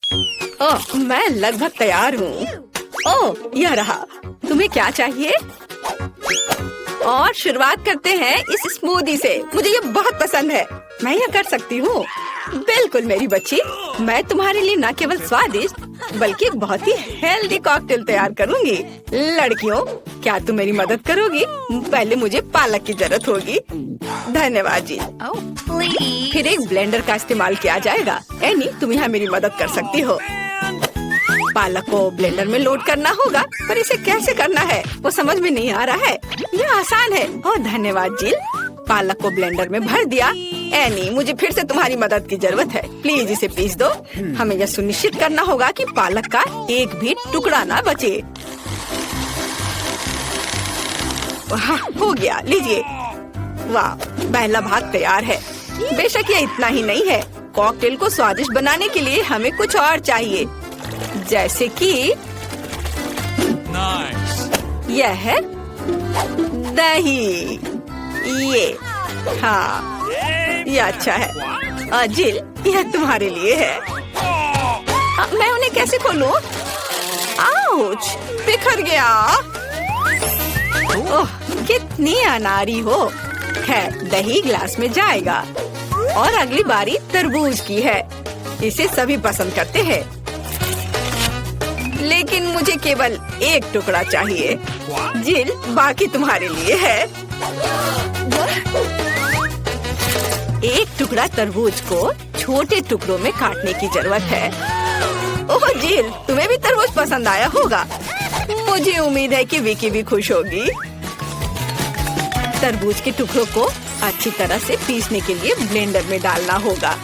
ओह, मैं लगभग तैयार हूँ। ओह, यह रहा। तुम्हें क्या चाहिए? और शुरुआत करते हैं इस स्मूदी से। मुझे ये बहुत पसंद है। मैं यह कर सकती हूँ। बिल्कुल मेरी बच्ची, मैं तुम्हारे लिए न केवल स्वादिष्ट बल्कि एक बहुत ही हेल्दी कॉकटेल तैयार करूँगी। लड़कियों, क्या तुम मेरी मदद करोगी? पहले मुझे पालक की जरूरत होगी। धन्यवाद जी। फिर एक ब्लेंडर का इस्तेमाल किया जाएगा। एनी, तुम यहाँ मेरी मदद कर सकती हो। पालक को ब्लेंडर में लोड करना होगा, पर इसे कैसे करना है वो समझ में नहीं आ रहा है। यह आसान है। ओह धन्यवाद जिल। पालक को ब्लेंडर में भर दिया। एनी, मुझे फिर से तुम्हारी मदद की जरूरत है। प्लीज इसे पीस दो। हमें यह सुनिश्चित करना होगा कि पालक का एक भी टुकड़ा ना बचे। हाँ, हो गया। लीजिए। वाह, पहला भाग तैयार है। बेशक ये इतना ही नहीं है। कॉकटेल को स्वादिष्ट बनाने के लिए हमें कुछ और चाहिए, जैसे कि यह है दही। ये हाँ, ये अच्छा है। जिल, यह तुम्हारे लिए है। मैं उन्हें कैसे खोलूं? आउच, बिखर गया। ओह, कितनी अनारी हो। खैर, दही ग्लास में जाएगा। और अगली बारी तरबूज की है। इसे सभी पसंद करते हैं, लेकिन मुझे केवल एक टुकड़ा चाहिए। जिल, बाकी तुम्हारे लिए है। एक टुकड़ा तरबूज को छोटे टुकड़ों में काटने की जरूरत है। ओह जिल, तुम्हें भी तरबूज पसंद आया होगा। मुझे उम्मीद है कि विकी भी खुश होगी। तरबूज के टुकड़ों को अच्छी तरह से पीसने के लिए ब्लेंडर में डालना होगा।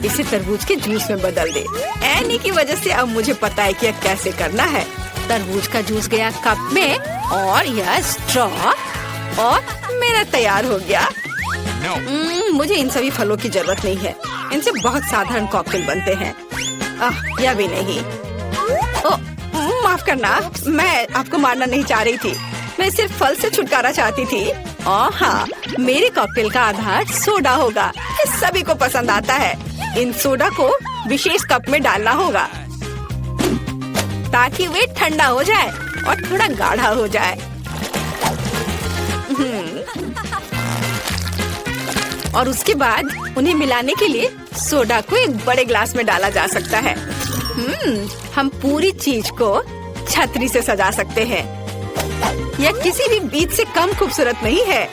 इसे तरबूज के जूस में बदल दे। एनी की वजह से अब मुझे पता है कि यह कैसे करना है। तरबूज का जूस गया कप में और यह स्ट्रॉ और मेरा तैयार हो गया। मुझे इन सभी फलों की जरूरत नहीं है। इनसे बहुत साधारण कॉकटेल बनते हैं। यह भी नहीं। माफ करना, मैं आपको मारना नहीं चाह रही थी। मैं सिर्फ फल से छुटकारा चाहती थी। हाँ, मेरे कॉकटेल का आधार सोडा होगा। ये सभी को पसंद आता है। इन सोडा को विशेष कप में डालना होगा ताकि वे ठंडा हो जाए और थोड़ा गाढ़ा हो जाए। और उसके बाद उन्हें मिलाने के लिए सोडा को एक बड़े ग्लास में डाला जा सकता है। हम पूरी चीज को छतरी से सजा सकते हैं। यह किसी भी बीज से कम खूबसूरत नहीं है।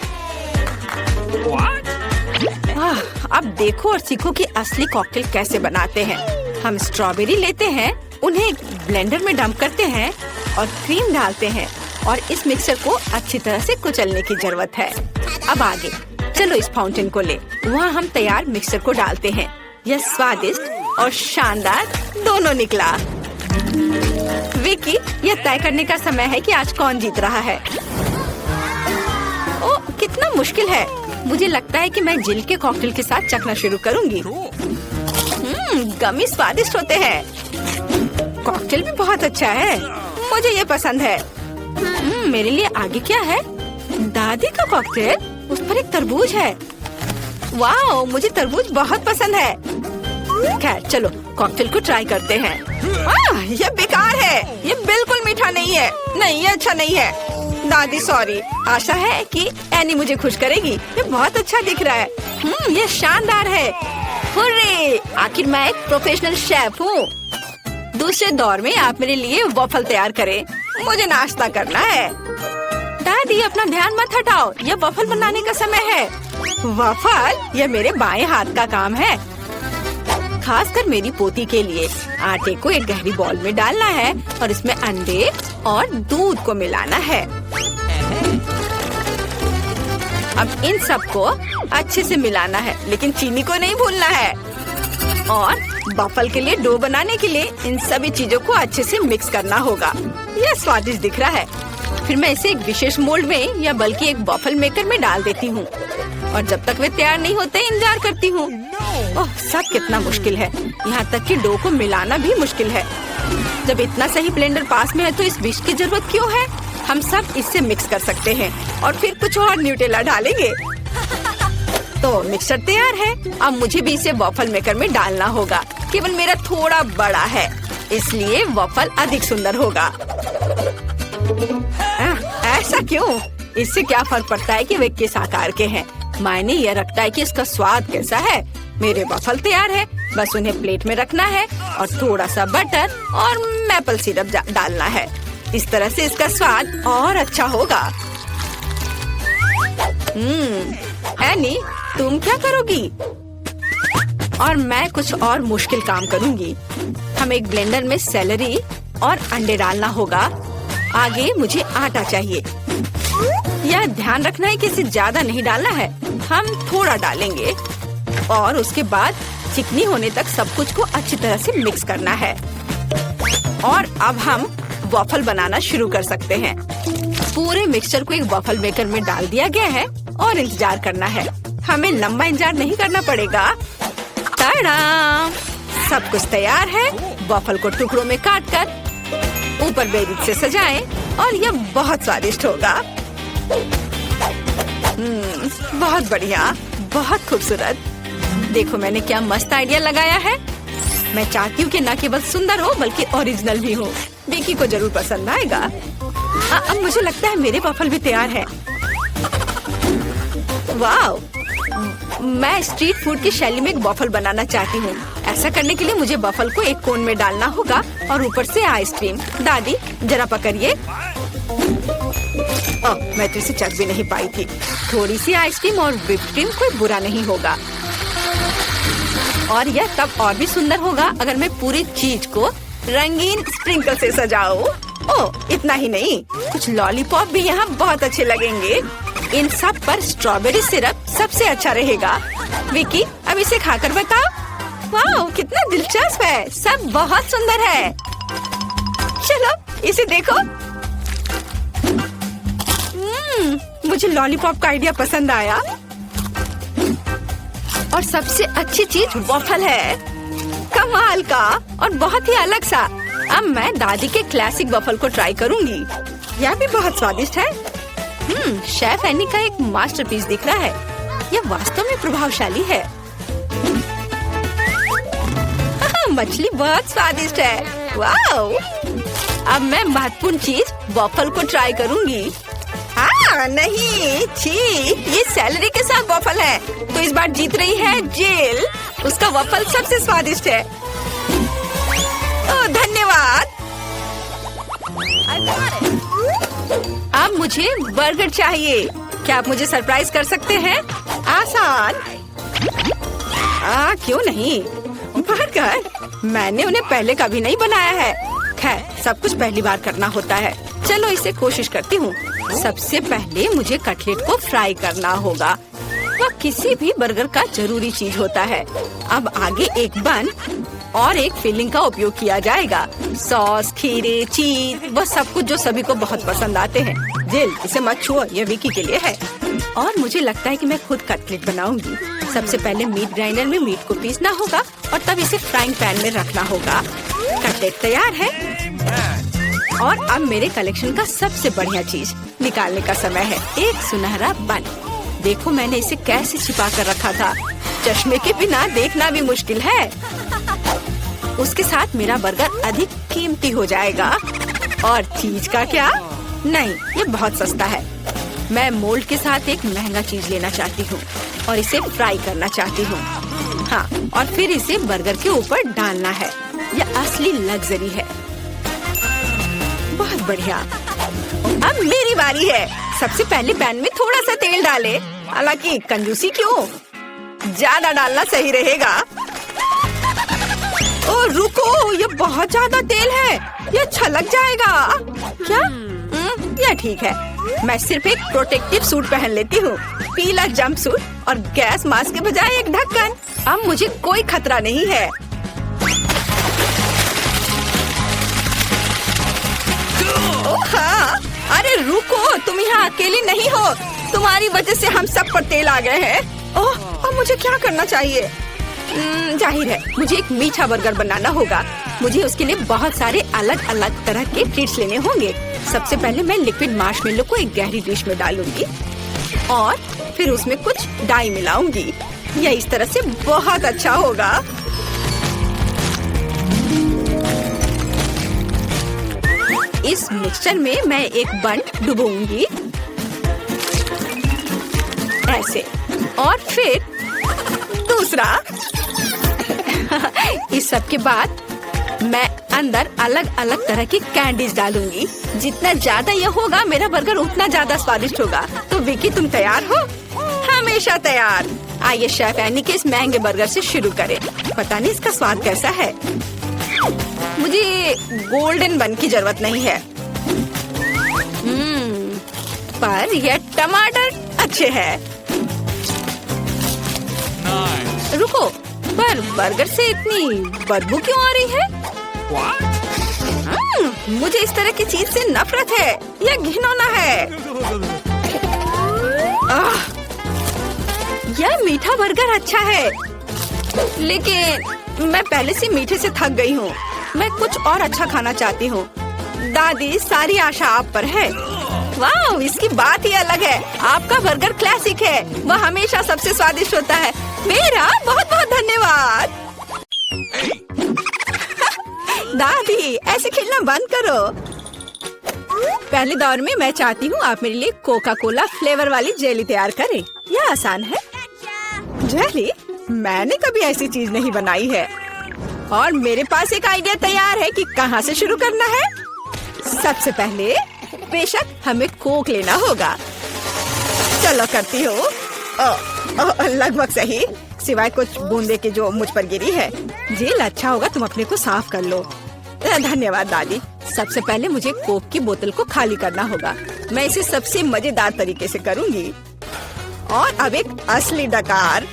अब देखो और सीखो कि असली कॉकटेल कैसे बनाते हैं। हम स्ट्रॉबेरी लेते हैं, उन्हें एक ब्लेंडर में डंप करते हैं और क्रीम डालते हैं और इस मिक्सर को अच्छी तरह से कुचलने की जरूरत है। अब आगे चलो इस फाउंटेन को ले। वहाँ हम तैयार मिक्सर को डालते हैं। यह स्वादिष्ट और शानदार दोनों निकला। विकी, यह तय करने का समय है कि आज कौन जीत रहा है। ओह, कितना मुश्किल है। मुझे लगता है कि मैं जिल के कॉकटेल के साथ चखना शुरू करूंगी। गमी स्वादिष्ट होते हैं। कॉकटेल भी बहुत अच्छा है। मुझे ये पसंद है। मेरे लिए आगे क्या है? दादी का कॉकटेल, उस पर एक तरबूज है। वाह, मुझे तरबूज बहुत पसंद है। खैर चलो कॉकटेल को ट्राई करते हैं। ये बेकार है। ये बिल्कुल मीठा नहीं है। नहीं, ये अच्छा नहीं है। दादी सॉरी। आशा है कि एनी मुझे खुश करेगी। ये बहुत अच्छा दिख रहा है। ये शानदार है। हुर्रे! आखिर मैं एक प्रोफेशनल शेफ हूँ। दूसरे दौर में आप मेरे लिए वॉफल तैयार करें। मुझे नाश्ता करना है। दादी, अपना ध्यान मत हटाओ। यह वॉफल बनाने का समय है। वॉफल? यह मेरे बाएं हाथ का काम है, खासकर मेरी पोती के लिए। आटे को एक गहरी बॉल में डालना है और इसमें अंडे और दूध को मिलाना है। अब इन सबको अच्छे से मिलाना है, लेकिन चीनी को नहीं भूलना है। और वॉफल के लिए डो बनाने के लिए इन सभी चीजों को अच्छे से मिक्स करना होगा। यह स्वादिष्ट दिख रहा है। फिर मैं इसे एक विशेष मोल्ड में या बल्कि एक वॉफल मेकर में डाल देती हूँ और जब तक वे तैयार नहीं होते इंतजार करती हूँ। ओह, सब कितना मुश्किल है। यहाँ तक कि डो को मिलाना भी मुश्किल है। जब इतना सही ब्लेंडर पास में है तो इस विश की जरूरत क्यों है? हम सब इससे मिक्स कर सकते हैं और फिर कुछ और न्यूटेला डालेंगे। तो मिक्सचर तैयार है। अब मुझे भी इसे वॉफल मेकर में डालना होगा। केवल मेरा थोड़ा बड़ा है, इसलिए वॉफल अधिक सुंदर होगा। ऐसा क्यों? इससे क्या फर्क पड़ता है कि वे किस आकार के हैं? मायने यह रखता है कि इसका स्वाद कैसा है। मेरे वॉफल तैयार है, बस उन्हें प्लेट में रखना है और थोड़ा सा बटर और मैपल सिरप डालना है। इस तरह से इसका स्वाद और अच्छा होगा। एनी, तुम क्या करोगी? और मैं कुछ और मुश्किल काम करूंगी। हम एक ब्लेंडर में सेलरी और अंडे डालना होगा। आगे मुझे आटा चाहिए। यह ध्यान रखना है कि इसे ज्यादा नहीं डालना है, हम थोड़ा डालेंगे और उसके बाद चिकनी होने तक सब कुछ को अच्छी तरह से मिक्स करना है। और अब हम वॉफल बनाना शुरू कर सकते हैं। पूरे मिक्सचर को एक वॉफल मेकर में डाल दिया गया है और इंतजार करना है। हमें लंबा इंतजार नहीं करना पड़ेगा। टाडा! सब कुछ तैयार है। वॉफल को टुकड़ों में काटकर ऊपर बेरीज से सजाएं और यह बहुत स्वादिष्ट होगा। बहुत बढ़िया, बहुत खूबसूरत। देखो मैंने क्या मस्त आइडिया लगाया है। मैं चाहती हूँ कि न केवल सुंदर हो बल्कि ओरिजिनल भी हो। बेकी को जरूर पसंद आएगा। अब मुझे लगता है मेरे वॉफल भी तैयार है। वाव! मैं स्ट्रीट फूड की शैली में एक वॉफल बनाना चाहती हूँ। ऐसा करने के लिए मुझे वॉफल को एक कोन में डालना होगा और ऊपर से आइसक्रीम। दादी जरा पकड़िए। मैं तो इसे चख भी नहीं पाई थी। थोड़ी सी आइसक्रीम और व्हिप्ड क्रीम कोई बुरा नहीं होगा। और यह तब और भी सुंदर होगा अगर मैं पूरी चीज को रंगीन स्प्रिंकल से सजाऊं। इतना ही नहीं, कुछ लॉलीपॉप भी यहाँ बहुत अच्छे लगेंगे। इन सब पर स्ट्रॉबेरी सिरप सबसे अच्छा रहेगा। विकी, अब इसे खाकर बताओ। वाह, कितना दिलचस्प है। सब बहुत सुंदर है। चलो इसे देखो। मुझे लॉलीपॉप का आइडिया पसंद आया। और सबसे अच्छी चीज वॉफल है। कमाल का और बहुत ही अलग सा। अब मैं दादी के क्लासिक वॉफल को ट्राई करूंगी। यह भी बहुत स्वादिष्ट है। शेफ एनी का एक मास्टरपीस दिख रहा है। यह वास्तव में प्रभावशाली है। मछली बहुत स्वादिष्ट है। वाओ! अब मैं महत्वपूर्ण चीज वॉफल को ट्राई करूंगी। नहीं, छी, ये सेलरी के साथ वॉफल है। तो इस बार जीत रही है जिल। उसका वॉफल सबसे स्वादिष्ट है। धन्यवाद। अब मुझे बर्गर चाहिए। क्या आप मुझे सरप्राइज कर सकते हैं? आसान। क्यों नहीं? बर्गर, मैंने उन्हें पहले कभी नहीं बनाया है। खैर, सब कुछ पहली बार करना होता है। चलो इसे कोशिश करती हूँ। सबसे पहले मुझे कटलेट को फ्राई करना होगा। वह किसी भी बर्गर का जरूरी चीज होता है। अब आगे एक बन और एक फिलिंग का उपयोग किया जाएगा। सॉस, खीरे, चीज, वह सब कुछ जो सभी को बहुत पसंद आते हैं। जिल, इसे मत छुओ, यह विकी के लिए है। और मुझे लगता है कि मैं खुद कटलेट बनाऊंगी। सबसे पहले मीट ग्राइंडर में मीट को पीसना होगा और तब इसे फ्राइंग पैन में रखना होगा। कटलेट तैयार है। और अब मेरे कलेक्शन का सबसे बढ़िया चीज निकालने का समय है। एक सुनहरा बन। देखो मैंने इसे कैसे छिपा कर रखा था। चश्मे के बिना देखना भी मुश्किल है। उसके साथ मेरा बर्गर अधिक कीमती हो जाएगा। और चीज का क्या? नहीं, ये बहुत सस्ता है। मैं मोल्ड के साथ एक महंगा चीज लेना चाहती हूँ और इसे फ्राई करना चाहती हूँ। हाँ, और फिर इसे बर्गर के ऊपर डालना है। यह असली लग्जरी है। बहुत बढ़िया। अब मेरी बारी है। सबसे पहले पैन में थोड़ा सा तेल डालें। हालांकि कंजूसी क्यों? ज्यादा डालना सही रहेगा। रुको, ये बहुत ज्यादा तेल है। ये छलक जाएगा। क्या? यह ठीक है। मैं सिर्फ एक प्रोटेक्टिव सूट पहन लेती हूँ। पीला जंप सूट और गैस मास्क के बजाय एक ढक्कन। अब मुझे कोई खतरा नहीं है। हाँ, अरे रुको, तुम यहाँ अकेली नहीं हो। तुम्हारी वजह से हम सब पर तेल आ गए हैं। अब मुझे क्या करना चाहिए? जाहिर है मुझे एक मीठा बर्गर बनाना होगा। मुझे उसके लिए बहुत सारे अलग अलग तरह के ट्रीट्स लेने होंगे। सबसे पहले मैं लिक्विड मार्शमेलो को एक गहरी डिश में डालूंगी और फिर उसमें कुछ डाई मिलाऊंगी। यह इस तरह से बहुत अच्छा होगा। इस मिक्सचर में मैं एक बन डुबोऊंगी ऐसे, और फिर दूसरा। इस सब के बाद मैं अंदर अलग अलग तरह की कैंडीज डालूंगी। जितना ज्यादा ये होगा मेरा बर्गर उतना ज्यादा स्वादिष्ट होगा। तो विकी, तुम तैयार हो? हमेशा तैयार। आइए शेफ एनी के इस महंगे बर्गर से शुरू करें। पता नहीं इसका स्वाद कैसा है। मुझे गोल्डन बन की जरूरत नहीं है, पर यह टमाटर अच्छे हैं। रुको, पर बर्गर से इतनी बदबू क्यों आ रही है? मुझे इस तरह की चीज से नफरत है। यह घिनौना है। यह मीठा बर्गर अच्छा है, लेकिन मैं पहले से मीठे से थक गई हूँ। मैं कुछ और अच्छा खाना चाहती हूँ। दादी, सारी आशा आप पर है। वाह, इसकी बात ही अलग है। आपका बर्गर क्लासिक है। वह हमेशा सबसे स्वादिष्ट होता है। मेरा बहुत बहुत धन्यवाद। दादी, ऐसे खेलना बंद करो। पहले दौर में मैं चाहती हूँ आप मेरे लिए कोका कोला फ्लेवर वाली जेली तैयार करें। यह आसान है। जेली? मैंने कभी ऐसी चीज नहीं बनाई है। और मेरे पास एक आइडिया तैयार है कि कहाँ से शुरू करना है। सबसे पहले बेशक हमें कोक लेना होगा। चलो करती हूँ। लगभग सही, सिवाय कुछ बूंदे के जो मुझ पर गिरी है। जेल अच्छा होगा, तुम अपने को साफ कर लो। धन्यवाद दादी। सबसे पहले मुझे कोक की बोतल को खाली करना होगा। मैं इसे सबसे मजेदार तरीके से करूंगी। और अब एक असली डकार।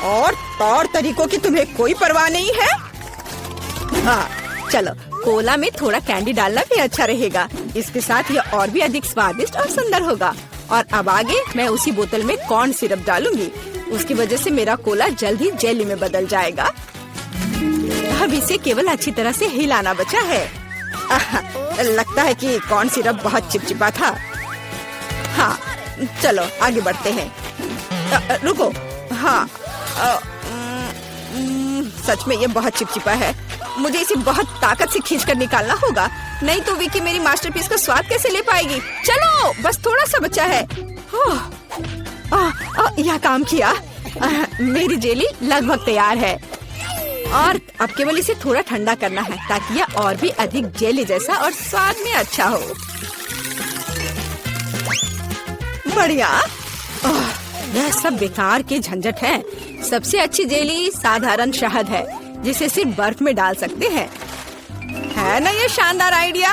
और तौर तरीकों की तुम्हें कोई परवाह नहीं है? हाँ, चलो कोला में थोड़ा कैंडी डालना भी अच्छा रहेगा। इसके साथ ये और भी अधिक स्वादिष्ट और सुंदर होगा। और अब आगे मैं उसी बोतल में कॉर्न सिरप डालूंगी। उसकी वजह से मेरा कोला जल्द ही जेली में बदल जाएगा। अब इसे केवल अच्छी तरह से हिलाना बचा है। लगता है कि कॉर्न सिरप बहुत चिपचिपा था। हाँ, चलो आगे बढ़ते हैं। रुको, हाँ, सच में ये बहुत चिपचिपा है। मुझे इसे बहुत ताकत से खींचकर निकालना होगा, नहीं तो विकी मेरी मास्टरपीस का स्वाद कैसे ले पाएगी। चलो, बस थोड़ा सा बचा है। यह काम किया। मेरी जेली लगभग तैयार है। और अब केवल इसे थोड़ा ठंडा करना है ताकि यह और भी अधिक जेली जैसा और स्वाद में अच्छा हो। बढ़िया। यह सब बेकार के झंझट है। सबसे अच्छी जेली साधारण शहद है, जिसे सिर्फ बर्फ में डाल सकते हैं। है ना ये शानदार आइडिया?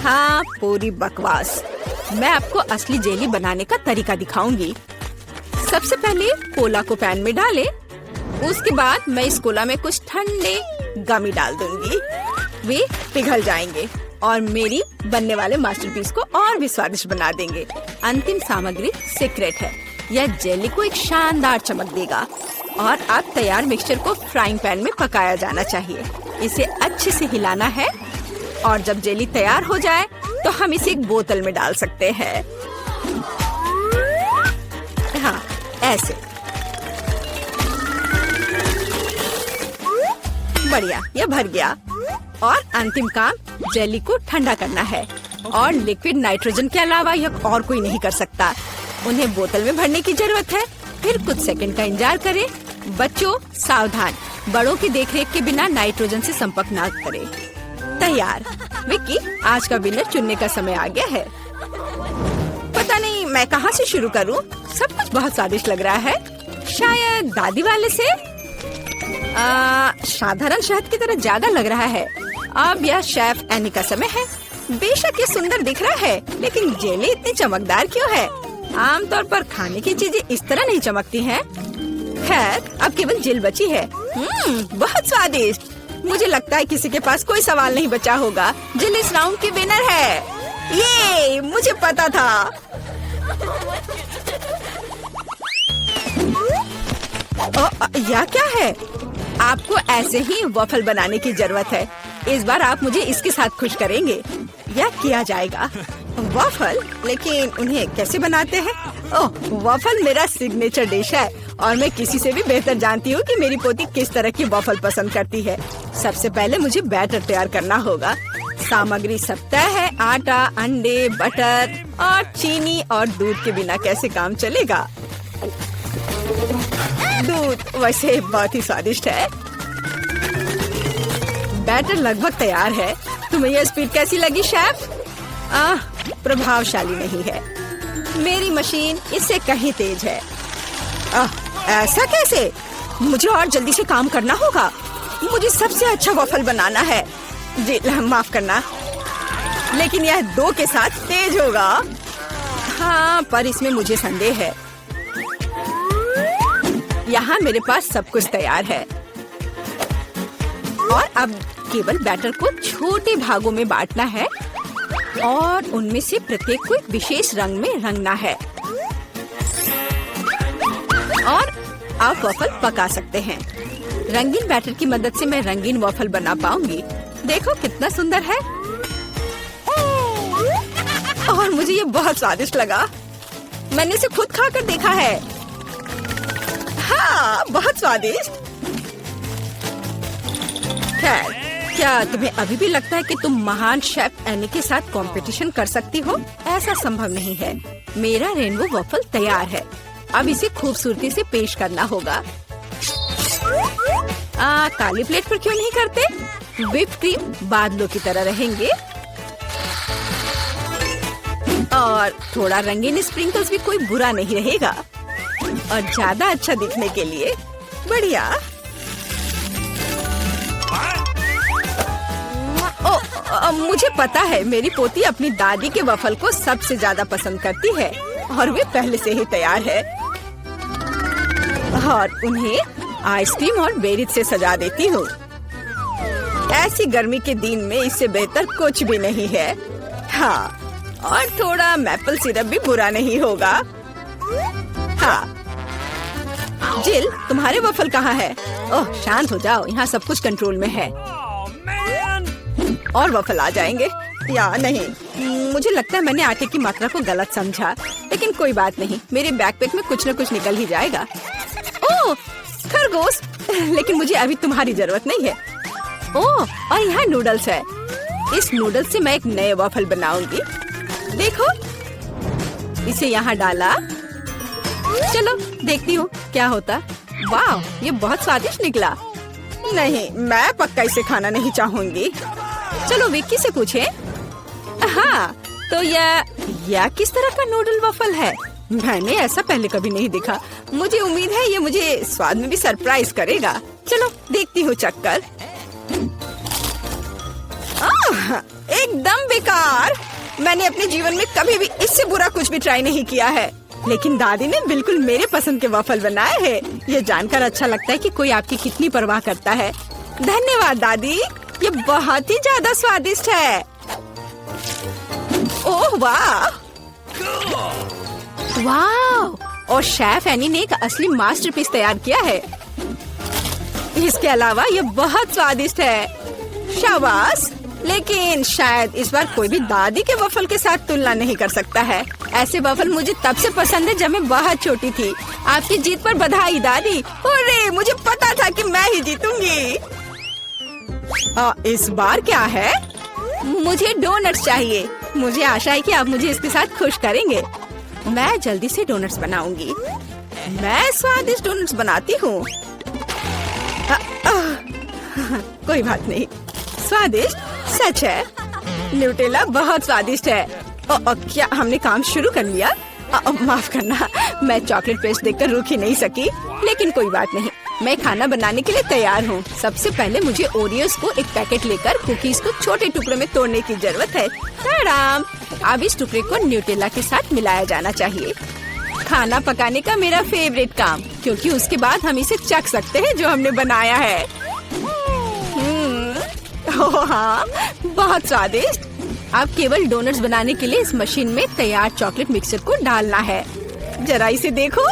हाँ, पूरी बकवास। मैं आपको असली जेली बनाने का तरीका दिखाऊंगी। सबसे पहले कोला को पैन में डालें। उसके बाद मैं इस कोला में कुछ ठंडे गमी डाल दूंगी। वे पिघल जाएंगे और मेरी बनने वाले मास्टरपीस को और भी स्वादिष्ट बना देंगे। अंतिम सामग्री सीक्रेट है। यह जेली को एक शानदार चमक देगा। और अब तैयार मिक्सचर को फ्राइंग पैन में पकाया जाना चाहिए। इसे अच्छे से हिलाना है। और जब जेली तैयार हो जाए तो हम इसे एक बोतल में डाल सकते हैं। हाँ, ऐसे। बढ़िया, यह भर गया। और अंतिम काम जेली को ठंडा करना है। और लिक्विड नाइट्रोजन के अलावा यह और कोई नहीं कर सकता। उन्हें बोतल में भरने की जरूरत है। फिर कुछ सेकंड का इंतजार करें। बच्चों सावधान, बड़ों की देखरेख के बिना नाइट्रोजन से संपर्क न करें। तैयार। विक्की, आज का विनर चुनने का समय आ गया है। पता नहीं मैं कहाँ से शुरू करूँ। सब कुछ बहुत स्वादिष्ट लग रहा है। शायद दादी वाले से। साधारण शहद की तरह ज्यादा लग रहा है। अब यह शेफ एनी का समय है। बेशक ये सुंदर दिख रहा है, लेकिन जेली इतनी चमकदार क्यों है? आमतौर पर खाने की चीजें इस तरह नहीं चमकती हैं। खैर, अब केवल जेल बची है। बहुत स्वादिष्ट। मुझे लगता है किसी के पास कोई सवाल नहीं बचा होगा। जेल इस राउंड की विनर है। ये मुझे पता था। यह क्या है? आपको ऐसे ही वॉफल बनाने की जरूरत है। इस बार आप मुझे इसके साथ खुश करेंगे। यह किया जाएगा। वॉफल? लेकिन उन्हें कैसे बनाते हैं? ओह, वॉफल मेरा सिग्नेचर डिश है और मैं किसी से भी बेहतर जानती हूँ कि मेरी पोती किस तरह की वॉफल पसंद करती है। सबसे पहले मुझे बैटर तैयार करना होगा। सामग्री सब तय है। आटा, अंडे, बटर और चीनी और दूध के बिना कैसे काम चलेगा। दूध वैसे बहुत ही स्वादिष्ट है। बैटर लगभग तैयार है। तुम्हें यह स्पीड कैसी लगी शेफ? प्रभावशाली नहीं है। मेरी मशीन इससे कहीं तेज है। ऐसा कैसे? मुझे और जल्दी से काम करना होगा। मुझे सबसे अच्छा वॉफल बनाना है। जी माफ करना, लेकिन यह 2 के साथ तेज होगा। हाँ, पर इसमें मुझे संदेह है। यहाँ मेरे पास सब कुछ तैयार है और अब केवल बैटर को छोटे भागों में बांटना है और उनमें से प्रत्येक को एक विशेष रंग में रंगना है और आप वॉफल पका सकते हैं। रंगीन बैटर की मदद से मैं रंगीन वॉफल बना पाऊंगी। देखो कितना सुंदर है और मुझे ये बहुत स्वादिष्ट लगा। मैंने इसे खुद खाकर देखा है। हाँ, बहुत स्वादिष्ट। खैर, क्या तुम्हें अभी भी लगता है कि तुम महान शेफ एनी के साथ कंपटीशन कर सकती हो? ऐसा संभव नहीं है। मेरा रेनबो वॉफल तैयार है। अब इसे खूबसूरती से पेश करना होगा। काली प्लेट पर क्यों नहीं करते? व्हिप क्रीम बादलों की तरह रहेंगे और थोड़ा रंगीन स्प्रिंकल्स भी कोई बुरा नहीं रहेगा और ज्यादा अच्छा दिखने के लिए बढ़िया। मुझे पता है मेरी पोती अपनी दादी के वफल को सबसे ज्यादा पसंद करती है और वे पहले से ही तैयार है और उन्हें आइसक्रीम और बेरीज से सजा देती हूँ। ऐसी गर्मी के दिन में इससे बेहतर कुछ भी नहीं है। हाँ, और थोड़ा मैपल सिरप भी बुरा नहीं होगा। हाँ, जिल, तुम्हारे वफल कहाँ है? ओह, शांत हो जाओ, यहाँ सब कुछ कंट्रोल में है। और वफल आ जाएंगे या नहीं? मुझे लगता है मैंने आटे की मात्रा को गलत समझा, लेकिन कोई बात नहीं, मेरे बैकपैक में कुछ न कुछ निकल ही जाएगा। ओह, खरगोश, लेकिन मुझे अभी तुम्हारी जरूरत नहीं है। ओह, और यहाँ नूडल्स है। इस नूडल्स से मैं एक नए वॉफल बनाऊंगी। देखो, इसे यहाँ डाला। चलो देखती हूँ क्या होता। वाह, ये बहुत स्वादिष्ट निकला। नहीं, मैं पक्का इसे खाना नहीं चाहूंगी। चलो विक्की से पूछे। हाँ, तो यह किस तरह का नूडल वॉफल है? मैंने ऐसा पहले कभी नहीं देखा। मुझे उम्मीद है ये मुझे स्वाद में भी सरप्राइज करेगा। चलो देखती हूँ चक्कर। एकदम बेकार। मैंने अपने जीवन में कभी भी इससे बुरा कुछ भी ट्राई नहीं किया है, लेकिन दादी ने बिल्कुल मेरे पसंद के वॉफल बनाए हैं। ये जानकर अच्छा लगता है कि कोई आपकी कितनी परवाह करता है। धन्यवाद दादी, ये बहुत ही ज्यादा स्वादिष्ट है। ओह वाह, वाह! और शेफ एनी ने एक असली मास्टरपीस तैयार किया है। इसके अलावा ये बहुत स्वादिष्ट है। शाबाश, लेकिन शायद इस बार कोई भी दादी के वफल के साथ तुलना नहीं कर सकता है। ऐसे वफल मुझे तब से पसंद है जब मैं बहुत छोटी थी। आपकी जीत पर बधाई दादी। अरे, मुझे पता था कि मैं ही जीतूंगी। इस बार क्या है? मुझे डोनट्स चाहिए। मुझे आशा है कि आप मुझे इसके साथ खुश करेंगे। मैं जल्दी से डोनट्स बनाऊंगी। मैं स्वादिष्ट डोनट्स बनाती हूँ। कोई बात नहीं, स्वादिष्ट सच है। न्यूटेला बहुत स्वादिष्ट है। क्या हमने काम शुरू कर लिया? माफ करना, मैं चॉकलेट पेस्ट देखकर रुक ही नहीं सकी, लेकिन कोई बात नहीं, मैं खाना बनाने के लिए तैयार हूँ। सबसे पहले मुझे ओरियोस को एक पैकेट लेकर कुकीज को छोटे टुकड़ों में तोड़ने की जरूरत है। ताराम! अब इस टुकड़े को न्यूटेला के साथ मिलाया जाना चाहिए। खाना पकाने का मेरा फेवरेट काम, क्योंकि उसके बाद हम इसे चख सकते हैं जो हमने बनाया है। ओह हाँ, बहुत स्वादिष्ट। अब केवल डोनट्स बनाने के लिए इस मशीन में तैयार चॉकलेट मिक्सचर को डालना है। जरा इसे देखो।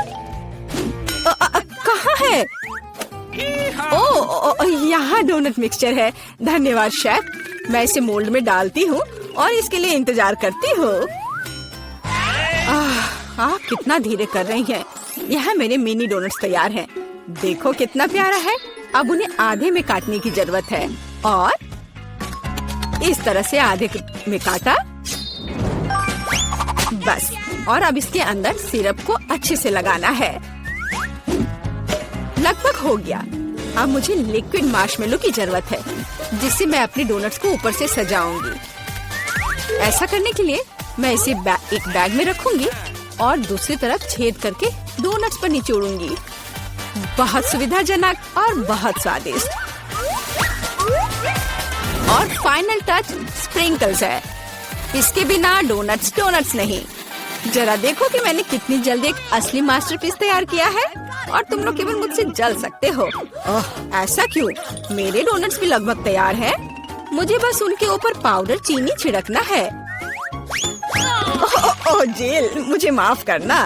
कहाँ है? ओह, यहाँ डोनट मिक्सचर है। धन्यवाद शेफ। मैं इसे मोल्ड में डालती हूँ और इसके लिए इंतजार करती हूँ। आप कितना धीरे कर रही हैं। यहाँ मेरे मिनी डोनट्स तैयार हैं। देखो कितना प्यारा है। अब उन्हें आधे में काटने की जरूरत है और इस तरह से आधे में काटा, बस। और अब इसके अंदर सिरप को अच्छे से लगाना है। लगभग हो गया। अब मुझे लिक्विड मार्शमेलो की जरूरत है, जिससे मैं अपने डोनट्स को ऊपर से सजाऊंगी। ऐसा करने के लिए मैं इसे एक बैग में रखूंगी और दूसरी तरफ छेद करके डोनट्स पर निचोड़ूंगी। बहुत सुविधाजनक और बहुत स्वादिष्ट। और फाइनल टच स्प्रिंकल्स है। इसके बिना डोनट्स डोनट्स नहीं। जरा देखो कि मैंने कितनी जल्दी एक असली मास्टरपीस तैयार किया है और तुम लोग केवल मुझसे जल सकते हो। ओह, ऐसा क्यों? मेरे डोनट्स भी लगभग तैयार हैं। मुझे बस उनके ऊपर पाउडर चीनी छिड़कना है। ओह जिल, मुझे माफ करना।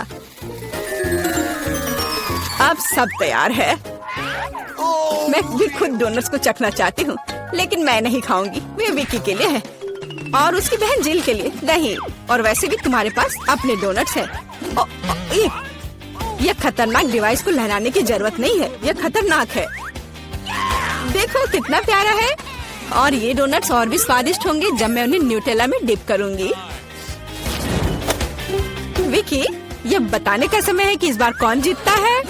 अब सब तैयार है। मैं भी खुद डोनट्स को चखना चाहती हूँ, लेकिन मैं नहीं खाऊंगी। वे विकी के लिए है और उसकी बहन जिल के लिए नहीं। और वैसे भी तुम्हारे पास अपने डोनट्स हैं। यह खतरनाक डिवाइस को लहराने की जरूरत नहीं है। यह खतरनाक है। देखो कितना प्यारा है। और ये डोनट्स और भी स्वादिष्ट होंगे जब मैं उन्हें न्यूटेला में डिप करूंगी। विकी, यह बताने का समय है कि इस बार कौन जीतता है।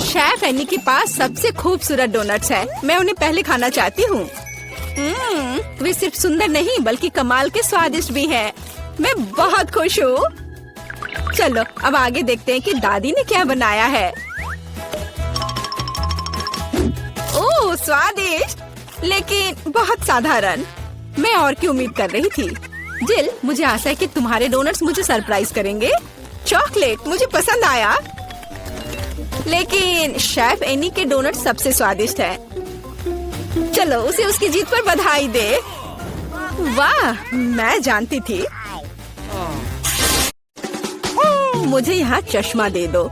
शेफ एनी के पास सबसे खूबसूरत डोनट्स है। मैं उन्हें पहले खाना चाहती हूँ। वे सिर्फ सुंदर नहीं बल्कि कमाल के स्वादिष्ट भी हैं। मैं बहुत खुश हूँ। चलो अब आगे देखते हैं कि दादी ने क्या बनाया है। ओह स्वादिष्ट, लेकिन बहुत साधारण। मैं और की उम्मीद कर रही थी। जिल, मुझे आशा है कि तुम्हारे डोनट्स मुझे सरप्राइज करेंगे। चॉकलेट मुझे पसंद आया, लेकिन शेफ एनी के डोनट सबसे स्वादिष्ट है। चलो उसे उसकी जीत पर बधाई दे। वाह, मैं जानती थी। मुझे यहाँ चश्मा दे दो।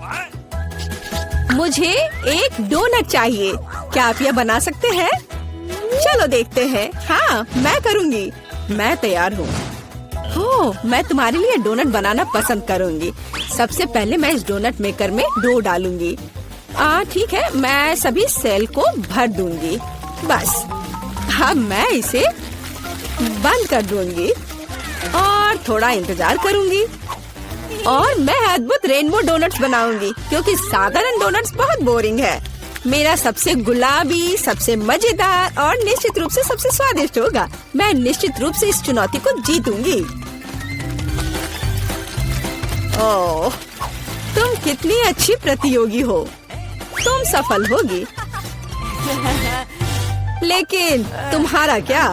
मुझे एक डोनट चाहिए। क्या आप यह बना सकते हैं? चलो देखते हैं। हाँ, मैं करूँगी। मैं तैयार हूँ। ओह, मैं तुम्हारे लिए डोनट बनाना पसंद करूँगी। सबसे पहले मैं इस डोनट मेकर में डो डालूंगी। ठीक है, मैं सभी सेल को भर दूंगी। बस अब मैं इसे बंद कर दूंगी और थोड़ा इंतजार करूंगी। और मैं अद्भुत रेनबो डोनट्स बनाऊंगी, क्योंकि साधारण डोनट्स बहुत बोरिंग है। मेरा सबसे गुलाबी, सबसे मजेदार और निश्चित रूप से सबसे स्वादिष्ट होगा। मैं निश्चित रूप से इस चुनौती को जीतूंगी। ओह, तुम कितनी अच्छी प्रतियोगी हो। तुम सफल होगी। लेकिन तुम्हारा क्या?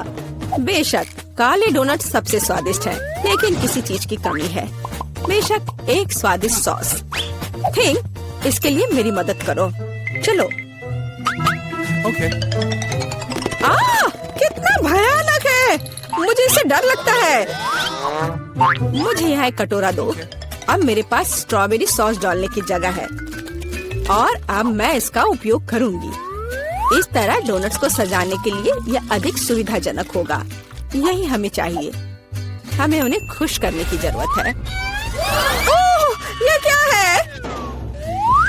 बेशक काले डोनट सबसे स्वादिष्ट है, लेकिन किसी चीज की कमी है। बेशक एक स्वादिष्ट सॉस। थिंक, इसके लिए मेरी मदद करो। चलो। ओके। कितना भयानक है। मुझे इससे डर लगता है। मुझे यहाँ एक कटोरा दो। अब मेरे पास स्ट्रॉबेरी सॉस डालने की जगह है और अब मैं इसका उपयोग करूंगी। इस तरह डोनट्स को सजाने के लिए यह अधिक सुविधाजनक होगा। यही हमें चाहिए। हमें उन्हें खुश करने की जरूरत है। ओह, ये क्या है?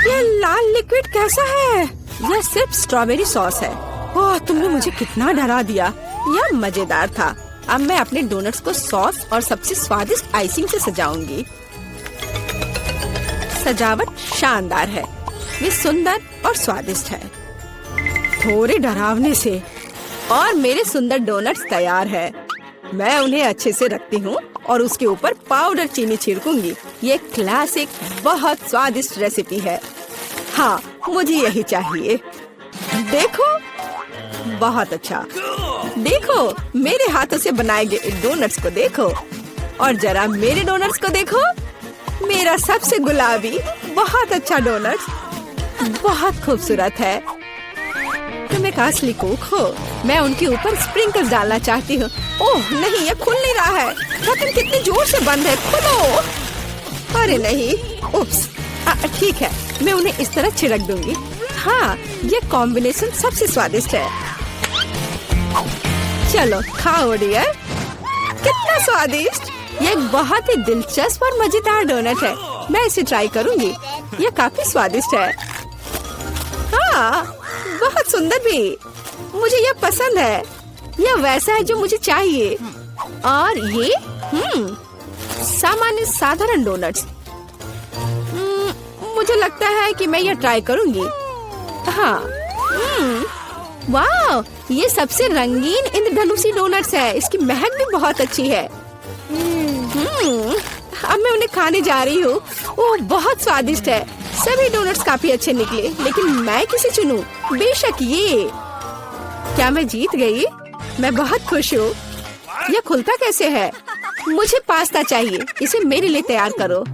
ये लाल लिक्विड कैसा है? यह सिर्फ स्ट्रॉबेरी सॉस है। ओह, तुमने मुझे कितना डरा दिया। यह मजेदार था। अब मैं अपने डोनट्स को सॉस और सबसे स्वादिष्ट आइसिंग से सजाऊंगी। सजावट शानदार है। वे सुंदर और स्वादिष्ट है, थोड़े डरावने से। और मेरे सुंदर डोनट्स तैयार है। मैं उन्हें अच्छे से रखती हूँ और उसके ऊपर पाउडर चीनी छिड़कूंगी। ये क्लासिक बहुत स्वादिष्ट रेसिपी है। हाँ, मुझे यही चाहिए। देखो, बहुत अच्छा। देखो, मेरे हाथों से बनाए गए डोनट्स को देखो और जरा मेरे डोनट्स को देखो। मेरा सबसे गुलाबी बहुत अच्छा डोनट्स बहुत खूबसूरत है। तुम एक असली कुक हो। मैं उनके ऊपर स्प्रिंकल्स डालना चाहती हूँ। ओह नहीं, ये खुल नहीं रहा है। ढक्कन कितनी जोर से बंद है। खोलो। अरे नहीं, उप्स। ठीक है, मैं उन्हें इस तरह छिड़क दूंगी। हाँ, ये कॉम्बिनेशन सबसे स्वादिष्ट है। चलो खाओ डियर। कितना स्वादिष्ट। ये एक बहुत ही दिलचस्प और मजेदार डोनट है। मैं इसे ट्राई करूंगी। यह काफी स्वादिष्ट है। हाँ, बहुत सुंदर भी। मुझे यह पसंद है। यह वैसा है जो मुझे चाहिए। और ये सामान्य साधारण डोनट्स। मुझे लगता है कि मैं यह ट्राई करूंगी। हाँ, वाह, ये सबसे रंगीन इंद्रधनुषी डोनट्स है। इसकी महक भी बहुत अच्छी है। अब मैं उन्हें खाने जा रही हूँ। ओह, बहुत स्वादिष्ट है। सभी डोनट्स काफी अच्छे निकले, लेकिन मैं किसे चुनूं? बेशक ये। क्या मैं जीत गई? मैं बहुत खुश हूँ। यह खुलता कैसे है? मुझे पास्ता चाहिए। इसे मेरे लिए तैयार करो।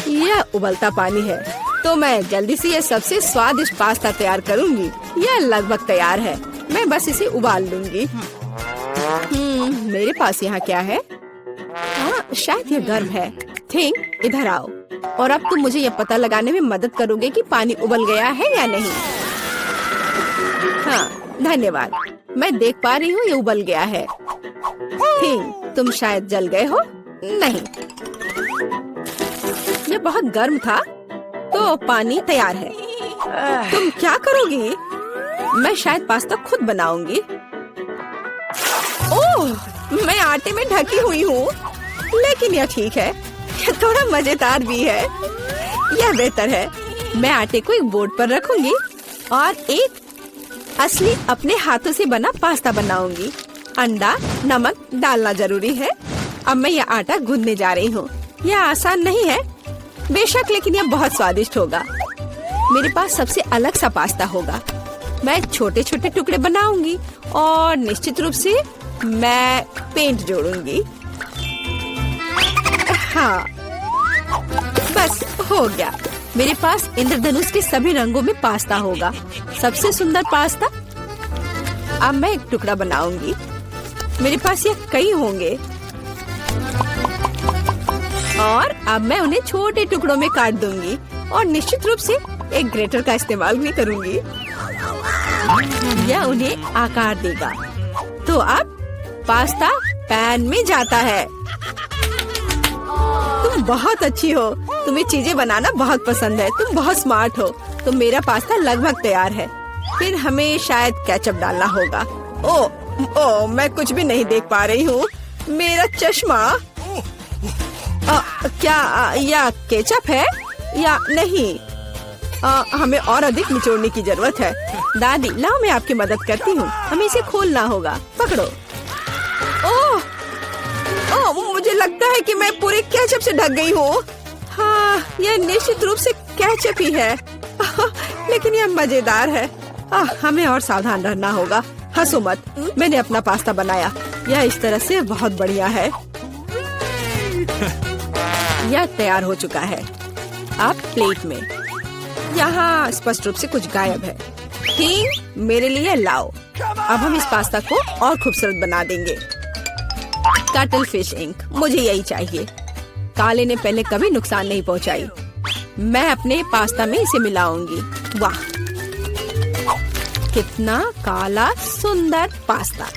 यह उबलता पानी है, तो मैं जल्दी से यह सबसे स्वादिष्ट पास्ता तैयार करूंगी। यह लगभग तैयार है। मैं बस इसे उबाल लूंगी। मेरे पास यहाँ क्या है? हाँ, शायद यह गर्म है। थिंक, इधर आओ। और अब तुम मुझे यह पता लगाने में मदद करोगे कि पानी उबल गया है या नहीं। हाँ, धन्यवाद। मैं देख पा रही हूँ ये उबल गया है। थिंक, तुम शायद जल गए हो। नहीं, यह बहुत गर्म था, तो पानी तैयार है। तुम क्या करोगी? मैं शायद पास्ता खुद बनाऊंगी। ओह, मैं आटे में ढकी हुई हूँ, लेकिन यह ठीक है। यह थोड़ा मजेदार भी है। यह बेहतर है। मैं आटे को एक बोर्ड पर रखूंगी और एक असली अपने हाथों से बना पास्ता बनाऊंगी। अंडा, नमक डालना जरूरी है। अब मैं यह आटा गूंदने जा रही हूँ। यह आसान नहीं है बेशक, लेकिन यह बहुत स्वादिष्ट होगा। मेरे पास सबसे अलग सा पास्ता होगा। मैं छोटे छोटे टुकड़े बनाऊंगी और निश्चित रूप से मैं पेंट जोड़ूंगी। हाँ, बस हो गया। मेरे पास इंद्रधनुष के सभी रंगों में पास्ता होगा। सबसे सुंदर पास्ता। अब मैं एक टुकड़ा बनाऊंगी। मेरे पास ये कई होंगे और अब मैं उन्हें छोटे टुकड़ों में काट दूंगी और निश्चित रूप से एक ग्रेटर का इस्तेमाल भी करूंगी। यह उन्हें आकार देगा। तो अब पास्ता पैन में जाता है। तुम बहुत अच्छी हो। तुम्हें चीजें बनाना बहुत पसंद है। तुम बहुत स्मार्ट हो। तो मेरा पास्ता लगभग तैयार है। फिर हमें शायद केचप डालना होगा। ओ, मैं कुछ भी नहीं देख पा रही हूँ। मेरा चश्मा। क्या यह केचप है या नहीं? हमें और अधिक निचोड़ने की जरूरत है। दादी, लाओ मैं आपकी मदद करती हूँ। हमें इसे खोलना होगा। पकड़ो। ओह, मुझे लगता है कि मैं पूरे केचप से ढक गई हूँ। हाँ, यह निश्चित रूप से केचप ही है। लेकिन यह मजेदार है। हमें और सावधान रहना होगा। हंसो मत। मैंने अपना पास्ता बनाया। यह इस तरह से बहुत बढ़िया है। यह तैयार हो चुका है। अब प्लेट में। यहाँ स्पष्ट रूप से कुछ गायब है। ठीक, मेरे लिए लाओ। अब हम इस पास्ता को और खूबसूरत बना देंगे। कटल फिश इंक, मुझे यही चाहिए। काले ने पहले कभी नुकसान नहीं पहुंचाई। मैं अपने पास्ता में इसे मिलाऊंगी। वाह, कितना काला सुंदर पास्ता।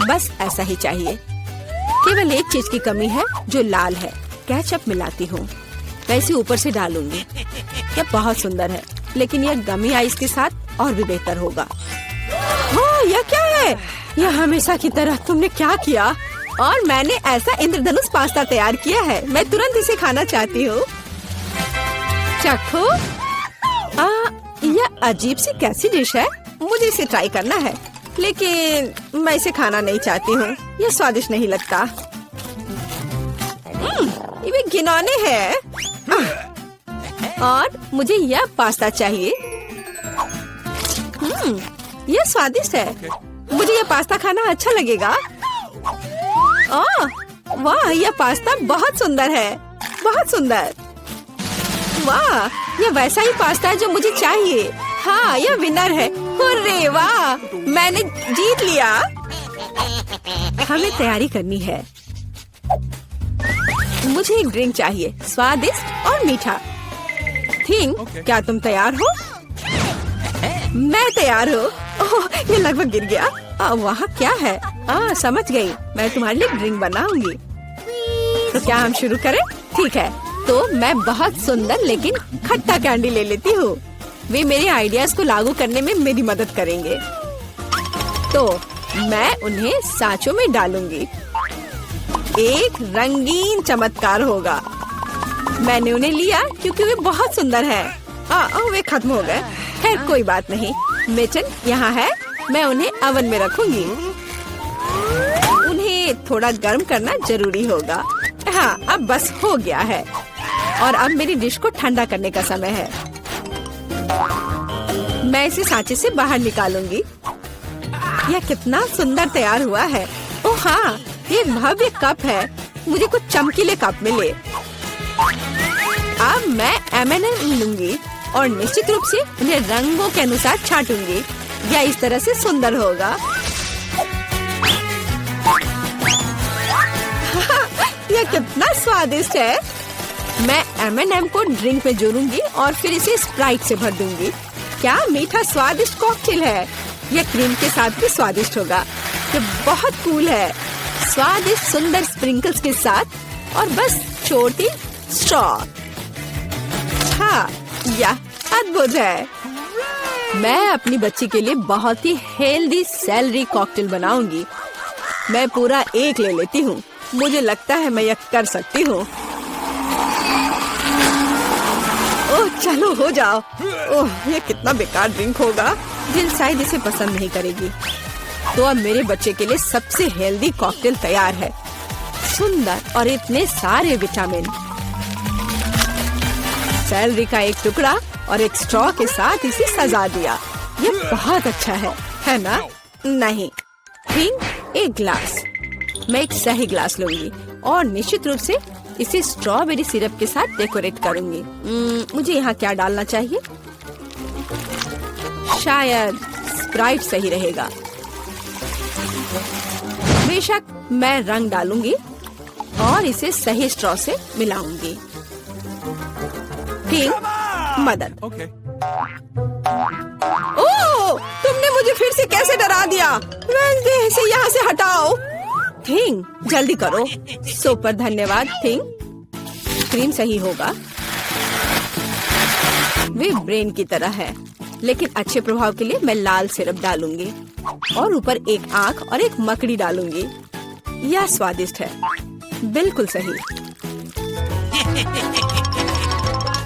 बस ऐसा ही चाहिए। केवल एक चीज की कमी है जो लाल है। केचप मिलाती हूँ। मैं इसे ऊपर से डालूंगी। यह बहुत सुंदर है, लेकिन यह गमी आइस के साथ और भी बेहतर होगा। यह क्या है? यह हमेशा की तरह तुमने क्या किया? और मैंने ऐसा इंद्रधनुष पास्ता तैयार किया है। मैं तुरंत इसे खाना चाहती हूँ। चखो। यह अजीब सी कैसी डिश है? मुझे इसे ट्राई करना है, लेकिन मैं इसे खाना नहीं चाहती हूँ। यह स्वादिष्ट नहीं लगता। ये घिनौने है। और मुझे यह पास्ता चाहिए। यह स्वादिष्ट है। मुझे यह पास्ता खाना अच्छा लगेगा। वाह, यह पास्ता बहुत सुंदर है। बहुत सुंदर। वाह, यह वैसा ही पास्ता है जो मुझे चाहिए। हाँ, यह विनर है। हुर्रे, वाह, मैंने जीत लिया। हमें तैयारी करनी है। मुझे एक ड्रिंक चाहिए, स्वादिष्ट और मीठा। थिंक, क्या तुम तैयार हो? मैं तैयार हूँ। ओह, ये लगभग गिर गया। वहाँ क्या है? समझ गई। मैं तुम्हारे लिए ड्रिंक बनाऊंगी। तो क्या हम शुरू करें? ठीक है। तो मैं बहुत सुंदर लेकिन खट्टा कैंडी ले लेती हूँ। वे मेरे आइडियाज को लागू करने में मेरी मदद करेंगे। तो मैं उन्हें सांचों में डालूंगी। एक रंगीन चमत्कार होगा। मैंने उन्हें लिया क्योंकि वे बहुत सुंदर हैं। वे खत्म हो गए। खैर कोई बात नहीं। मिटन यहाँ है, मैं उन्हें ओवन में रखूंगी। उन्हें थोड़ा गर्म करना जरूरी होगा। हाँ, अब बस हो गया है और अब मेरी डिश को ठंडा करने का समय है। मैं इसे सांचे से बाहर निकालूंगी। यह कितना सुंदर तैयार हुआ है। ओह हाँ, ये भव्य कप है। मुझे कुछ चमकीले कप मिले। अब मैं M&M लूंगी और निश्चित रूप से उन्हें रंगों के अनुसार छांटूंगी। यह इस तरह से सुंदर होगा। यह कितना स्वादिष्ट है। मैं M&M को ड्रिंक में जोड़ूंगी और फिर इसे स्प्राइट से भर दूंगी। क्या मीठा स्वादिष्ट कॉकटेल है। यह क्रीम के साथ भी स्वादिष्ट होगा। ये बहुत कूल है। स्वादिष्ट सुंदर स्प्रिंकल्स के साथ और बस छोटी स्ट्रॉ। हाँ, यह अद्भुत है। मैं अपनी बच्ची के लिए बहुत ही हेल्दी सेलरी कॉकटेल बनाऊंगी। मैं पूरा एक ले लेती हूँ। मुझे लगता है मैं यह कर सकती हूँ। ओह चलो हो जाओ। ओह ये कितना बेकार ड्रिंक होगा। जिल शायद इसे पसंद नहीं करेगी। तो अब मेरे बच्चे के लिए सबसे हेल्दी कॉकटेल तैयार है। सुंदर और इतने सारे विटामिन। सेलरी का एक टुकड़ा और एक स्ट्रॉ के साथ इसे सजा दिया। ये बहुत अच्छा है ना? नहीं, थिंक एक ग्लास। मैं एक सही ग्लास लूंगी और निश्चित रूप से इसे स्ट्रॉबेरी सिरप के साथ डेकोरेट करूंगी। मुझे यहाँ क्या डालना चाहिए? शायद स्प्राइट सही रहेगा। बेशक मैं रंग डालूंगी और इसे सही स्ट्रॉ से मिलाऊंगी। मदद। Okay. ओह, तुमने मुझे फिर से कैसे डरा दिया? वेडनेसडे इसे यहाँ से हटाओ। थिंग जल्दी करो। सुपर धन्यवाद थिंग। क्रीम सही होगा। वे ब्रेन की तरह है, लेकिन अच्छे प्रभाव के लिए मैं लाल सिरप डालूंगी और ऊपर एक आंख और एक मकड़ी डालूंगी। यह स्वादिष्ट है। बिल्कुल सही।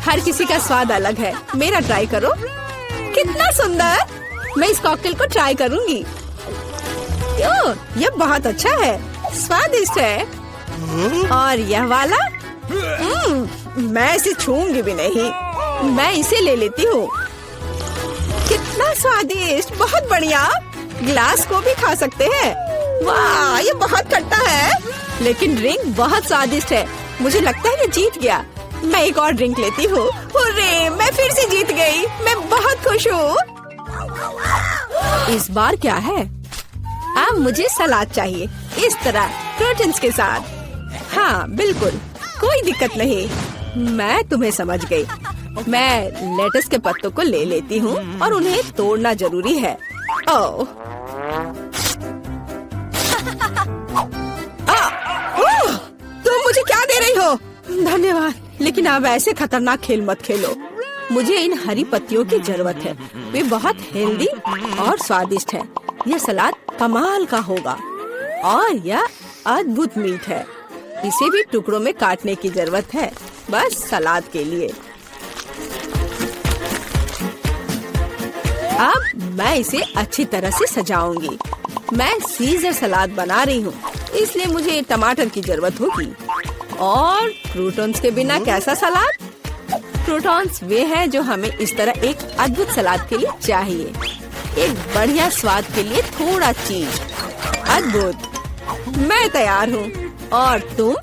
हर किसी का स्वाद अलग है। मेरा ट्राई करो। कितना सुंदर। मैं इस कॉकटेल को ट्राई करूंगी। यह बहुत अच्छा है। स्वादिष्ट है। और यह वाला मैं इसे छूंगी भी नहीं। मैं इसे ले लेती हूँ। कितना स्वादिष्ट। बहुत बढ़िया। ग्लास को भी खा सकते हैं। वाह, ये बहुत खट्टा है, लेकिन ड्रिंक बहुत स्वादिष्ट है। मुझे लगता है ये जीत गया। मैं एक और ड्रिंक लेती हूँ। हुर्रे, मैं फिर से जीत गई। मैं बहुत खुश हूँ। इस बार क्या है? अब मुझे सलाद चाहिए, इस तरह प्रोटीन्स के साथ। हाँ बिल्कुल, कोई दिक्कत नहीं। मैं तुम्हें समझ गई। मैं लेटस के पत्तों को ले लेती हूँ और उन्हें तोड़ना जरूरी है। ओह, तुम मुझे क्या दे रही हो? धन्यवाद, लेकिन अब ऐसे खतरनाक खेल मत खेलो। मुझे इन हरी पत्तियों की जरूरत है। वे बहुत हेल्दी और स्वादिष्ट है। यह सलाद कमाल का होगा और यह अद्भुत मीठ है। इसे भी टुकड़ों में काटने की जरूरत है, बस सलाद के लिए। अब मैं इसे अच्छी तरह से सजाऊंगी। मैं सीजर सलाद बना रही हूँ, इसलिए मुझे टमाटर की जरूरत होगी। और क्रूटॉन्स के बिना कैसा सलाद? क्रूटॉन्स वे हैं जो हमें इस तरह एक अद्भुत सलाद के लिए चाहिए। एक बढ़िया स्वाद के लिए थोड़ा चीज। अद्भुत। मैं तैयार हूँ। और तुम?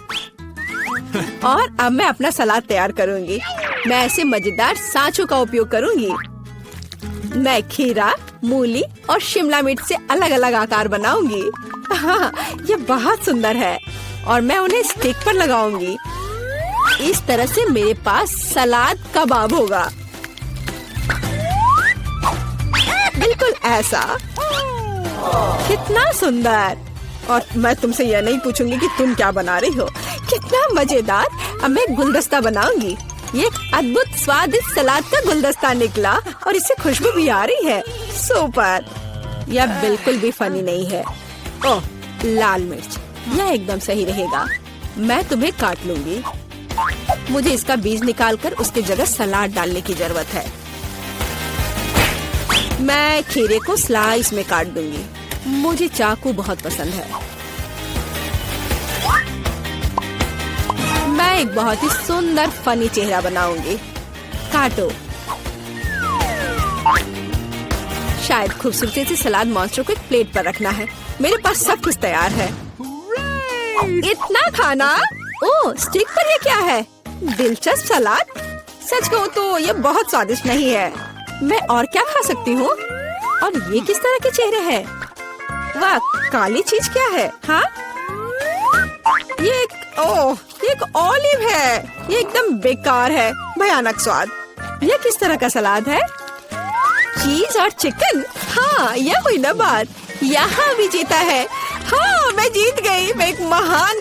और अब मैं अपना सलाद तैयार करूँगी। मैं ऐसे मजेदार सांचों का उपयोग करूँगी। मैं खीरा, मूली और शिमला मिर्च से अलग अलग आकार बनाऊंगी। हाँ, ये बहुत सुंदर है और मैं उन्हें स्टिक पर लगाऊंगी। इस तरह से मेरे पास सलाद कबाब होगा। बिल्कुल ऐसा। कितना सुंदर। और मैं तुमसे यह नहीं पूछूंगी कि तुम क्या बना रही हो। कितना मजेदार। अब मैं गुलदस्ता बनाऊंगी। ये एक अद्भुत स्वादिष्ट सलाद का गुलदस्ता निकला और इससे खुशबू भी आ रही है। सुपर। यह बिल्कुल भी फनी नहीं है। ओह, लाल मिर्च, यह एकदम सही रहेगा। मैं तुम्हें काट लूंगी। मुझे इसका बीज निकालकर उसकी जगह सलाद डालने की जरूरत है। मैं खीरे को स्लाइस में काट दूंगी। मुझे चाकू बहुत पसंद है। मैं एक बहुत ही सुंदर फनी चेहरा बनाऊंगी। काटो। शायद खूबसूरती से सलाद मॉन्स्टर को एक प्लेट पर रखना है। मेरे पास सब कुछ तैयार है। इतना खाना? ओह, स्टिक पर ये क्या है? दिलचस्प सलाद। सच कहूँ तो ये बहुत स्वादिष्ट नहीं है। मैं और क्या खा सकती हूँ? और ये किस तरह के चेहरे हैं? वाह, काली चीज क्या है? हाँ, ये एक ऑलिव है। ये एकदम बेकार है। भयानक स्वाद। ये किस तरह का सलाद है? चीज और चिकन। हाँ, यह हुई ना बात। यहाँ भी जीता है। हाँ, मैं जीत गई। मैं एक महान